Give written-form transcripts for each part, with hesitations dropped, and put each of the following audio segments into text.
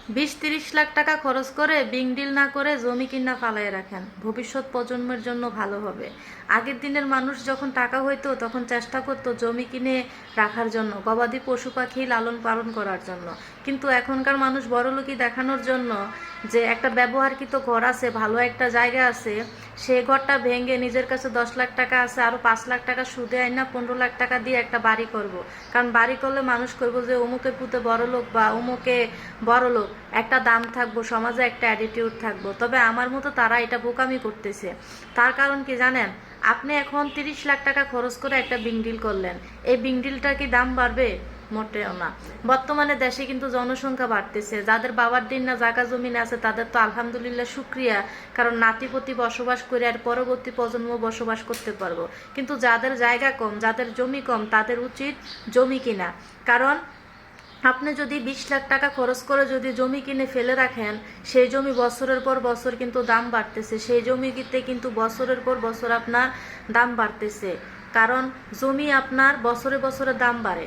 20-30 লাখ টাকা খরচ করে বিংডিল না করে জমি কিনা ফালাই রাখেন, ভবিষ্যৎ প্রজন্মের জন্য ভালো হবে। আগের দিনের মানুষ যখন টাকা হইতো তখন চেষ্টা করতো জমি কিনে রাখার জন্য, গবাদি পশু পাখি লালন পালন করার জন্য। কিন্তু এখনকার মানুষ বড়লোকি দেখানোর জন্য যে একটা ব্যবহারকৃত ঘর আছে, ভালো একটা জায়গা আছে, সেই ঘরটা ভেঙে নিজের কাছে 10 লাখ টাকা আছে, আরও 5 লাখ টাকা সুদে আইনা 15 লাখ টাকা দিয়ে একটা বাড়ি করব। কারণ বাড়ি করলে মানুষ করবো যে অমুকে পুঁতে বড়লোক বা অমুকে বড়লোক, একটা দাম থাকবো, সমাজে একটা অ্যাটিটিউড থাকবো। তবে আমার মতো তারা এটা বোকামি করতেছে। তার কারণ কি জানেন? আপনি এখন 30 লাখ টাকা খরচ করে একটা বিংডিল করলেন, এই বিংডিলটা কি দাম বাড়বে? মোটেও না। বর্তমানে দেশে কিন্তু জনসংখ্যা বাড়তেছে, যাদের বাবার দিন না জায়গা জমিন আছে তাদের তো আলহামদুলিল্লাহ শুক্রিয়া, কারণ নাতিপতি বসবাস করে আর পরবর্তী প্রজন্ম বসবাস করতে পারবো। কিন্তু যাদের জায়গা কম, যাদের জমি কম, তাদের উচিত জমি কিনা। কারণ আপনি যদি 20 লাখ টাকা খরচ করে যদি জমি কিনে ফেলে রাখেন, সেই জমি বছরের পর বছর কিন্তু দাম বাড়তেছে, সেই জমিতে কিন্তু বছরের পর বছর আপনার দাম বাড়তেছে। কারণ জমি আপনার বছরে বছরে দাম বাড়ে।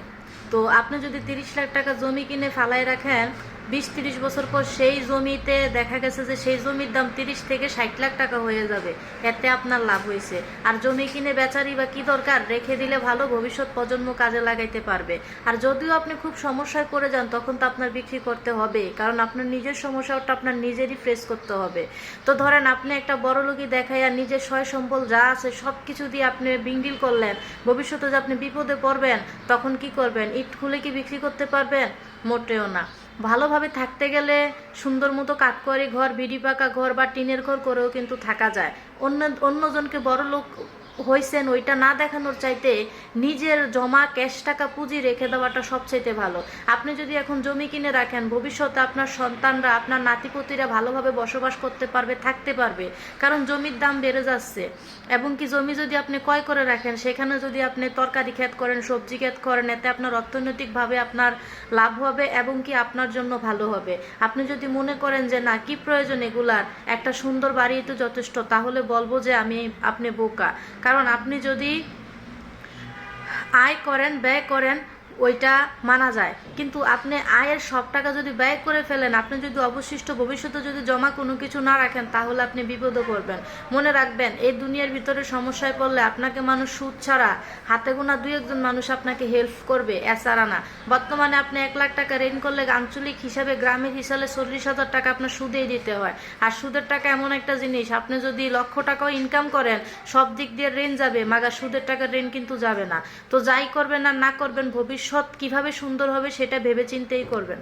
তো আপনি যদি 30 লাখ টাকা জমি কিনে ফালাই রাখেন, 20-30 বছর পর সেই জমিতে দেখা গেছে যে সেই জমির দাম 30 থেকে 60 লাখ টাকা হয়ে যাবে, এতে আপনার লাভ হয়েছে। আর জমি কিনে বেচারই বা কি দরকার, রেখে দিলে ভালো, ভবিষ্যৎ প্রজন্ম কাজে লাগাইতে পারবে। আর যদিও আপনি খুব সমস্যায় পড়ে যান তখন তো আপনার বিক্রি করতে হবে, কারণ আপনার নিজের সমস্যাটা আপনার নিজেরই ফেস করতে হবে। তো ধরেন আপনি একটা বড়লোকি দেখাইয়া নিজের সয় সম্বল যা আছে সব কিছু দিয়ে আপনি বিংডিল করলেন, ভবিষ্যতে যে আপনি বিপদে পড়বেন তখন কি করবেন? ইট খুলে কি বিক্রি করতে পারবেন? মোটেও না। ভালোভাবে থাকতে গেলে সুন্দর মতো কাঠকুয়ারি ঘর, বিড়ি পাকা ঘর বা টিনের ঘর করেও কিন্তু থাকা যায়। অন্যজনকে বড় লোক হয়েছেন ওইটা না দেখানোর চাইতে নিজের জমা ক্যাশ টাকা পুঁজি রেখে দেওয়াটা সবচাইতে ভালো। আপনি যদি এখন জমি কিনে রাখেন, ভবিষ্যতে আপনার সন্তানরা, আপনার নাতিপতিরা ভালোভাবে বসবাস করতে পারবে, থাকতে পারবে। কারণ জমির দাম বেড়ে যাচ্ছে। এবং কি জমি যদি আপনি ক্রয় করে রাখেন, সেখানে যদি আপনি তরকারি ক্ষেত করেন, সবজি ক্ষেত করেন, এতে আপনার অর্থনৈতিকভাবে আপনার লাভ হবে এবং কি আপনার জন্য ভালো হবে। আপনি যদি মনে করেন যে না, কি প্রয়োজন এগুলার, একটা সুন্দর বাড়ি তো যথেষ্ট, তাহলে বলবো যে আপনি বোকা। কারণ আপনি যদি আয় করেন, ব্যয় করেন, ওইটা মানা যায়। কিন্তু আপনি আয়ের সব টাকা যদি ব্যয় করে ফেলেন, আপনি যদি অবশিষ্ট ভবিষ্যতে যদি জমা কোনো কিছু না রাখেন, তাহলে আপনি বিপদে পড়বেন। মনে রাখবেন, এই দুনিয়ার ভিতরে সমস্যায় পড়লে আপনাকে মানুষ সুদ ছাড়া হাতে গোনা 2-1 জন মানুষ আপনাকে হেল্প করবে, এছাড়া না। বর্তমানে আপনি 1 লাখ টাকা ঋণ করলে আঞ্চলিক হিসাবে, গ্রামের হিসাবে 40,000 টাকা আপনার সুদেই দিতে হয়। আর সুদের টাকা এমন একটা জিনিস, আপনি যদি লক্ষ টাকাও ইনকাম করেন, সব দিক দিয়ে ঋণ যাবে, মাগা সুদের টাকার ঋণ কিন্তু যাবে না। তো যাই করবেন আর না করবেন, ভবিষ্যৎ কিভাবে সুন্দর হবে সেটা ভেবেচিন্তেই করবেন।